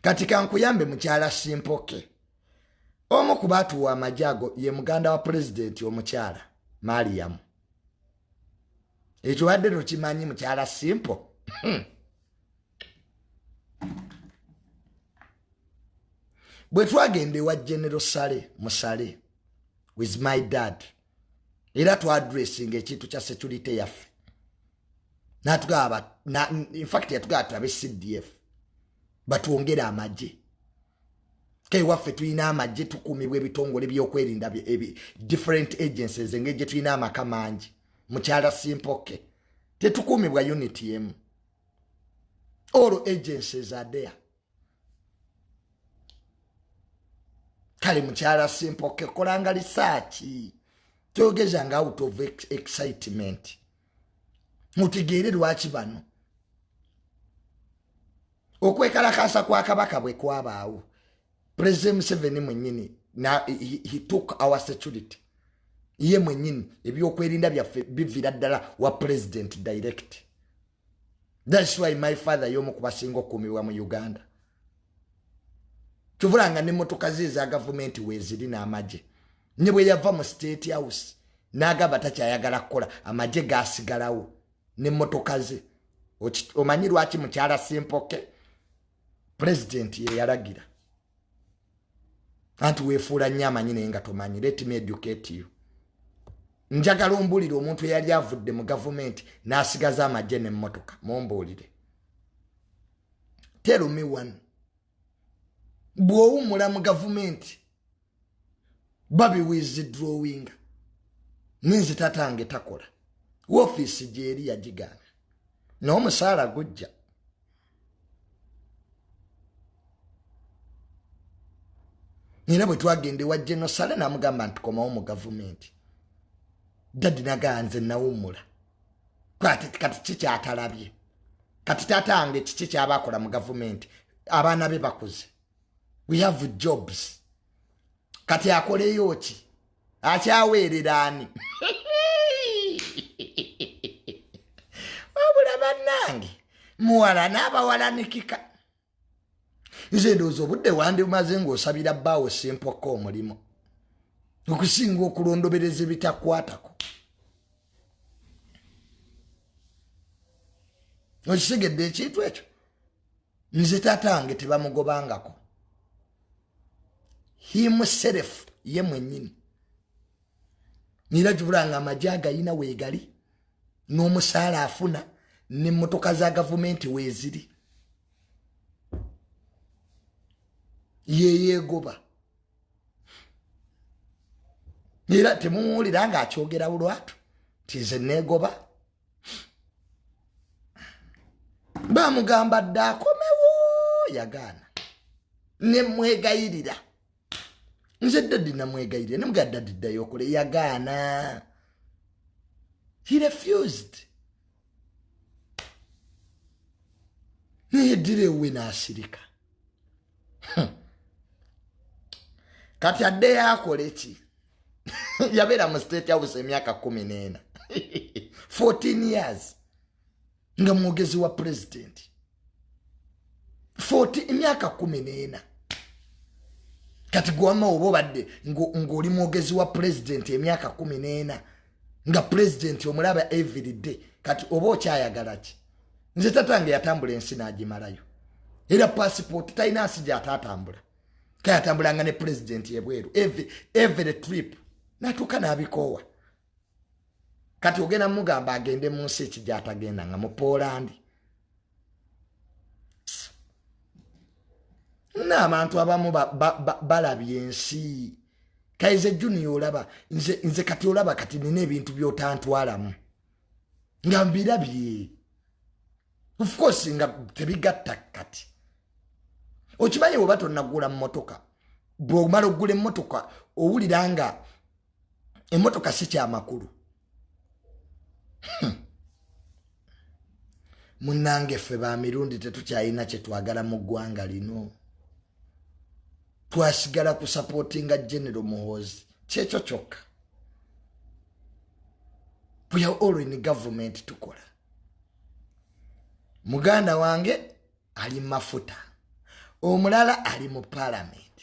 kati kankuyambe mukyala Simpoke omu ku baatuwa amajago ye muganda wa president omukyala Mariam ekyo wadde tokimanyi mukyala Simple bwe twagende wa General Sale Musale with my dad era tu addressing ekintu kya security yaffe natugaba in fact yatugaba turabe CDF batwongera amagye kay waffe tulina amagye tukumibwa ebitongole byokwerinda different agencies engeje tulina amaka mangi mukyala Simpoke tetukumibwa unity yemu all agencies are there kale mukyala Simpoke kolanga research togeza nga out of excitement mutigere lwaki bano okwekalakasa kwa kabaka bwe kwabaawo President Museveni mwenyini na he took our security ye mwenyini ebyokwerinda byaffe bivira ddala wa president direct. That's why my father yomu kubasinga okuumibwa mu Uganda tuvulanga ne motoka za government weziri n'amagye ne bwe yava mu state house n'agamba takyayagala kukola amagye gasigalawo ne motoka ze omanyi lwaki mukyala Simpoke president ye yalagira anti wefuula nnyo amanyi naye nga tomanyi. Let me educate you. Njagala ombulire omuntu eyali avudde mu government n'asigaza amagye n'emmotoka mumbulire. Tell me one. Bw'owummula mu government babi withdrawing ninzi tatange takola office gyeri yagigaana n'omusaala gujja nina bwe twagende wa General Sale n'amugamba nti komawo mu government dadi naganze nawummula kati kikyatalabye kati tatange kiki kyabakola mu government abaana be bakuze we have jobs kati akoleyo ki akyaweereraani wabula bannange muwala n'abawalanikika nze ndowooza obudde wandi bumaze ng'osabira bbaawo Simpoke omulimu okusinga okulondobereza ebitakwatako. Okitegedde ekintu ekyo nze tatange tebamugobangako himself ye mwennyini nira jubulanga amagye agayina weegali n'omusaala afuna n'emmotoka za gavumenti weeziri yeyeegoba era temumuwulira nga akyogera bulwatu tize neegoba bamugamba dde akomewo yagaana nemwegayirira nze dadi namwegayirira nemugadda diddayo okole yagaana he refused neyedire we n'asirika kati adde yakole ki yabeera mu state house emyaka 14 14 years nga mwogezi wa president 40 emyaka 14 kati gwama obo badde ng'oli mwogezi wa president emyaka 14 nga president omulaba every day kati oba okyayagala ki nze tatange yatambula ensi n'agimalayo era passport talina nsi gy'ataatambula kayatambulanga ne president yebweru every trip natuuka n'abikoowa kati ogenda mugamba agende mu nsi eki gy'atagenda nga mu Poland n'abantu abamu balabye ensi Kaize Junior olaba nze kati olaba kati nina ebintu by'otantwalamu nga mbirabye of course nga tebigatta kati okimanyi bwe batonnagula mmotoka bw'omala oggula emmotoka owulira nga emmotoka si kyamakulu munnange ffe ba Mirundi tetukyalina kye twagala mu ggwanga lino twasigala ku supportinga General Muhoozi kyekyo kyokka we are all in government tukola muganda wange ali mafuta omulala ali mu parliament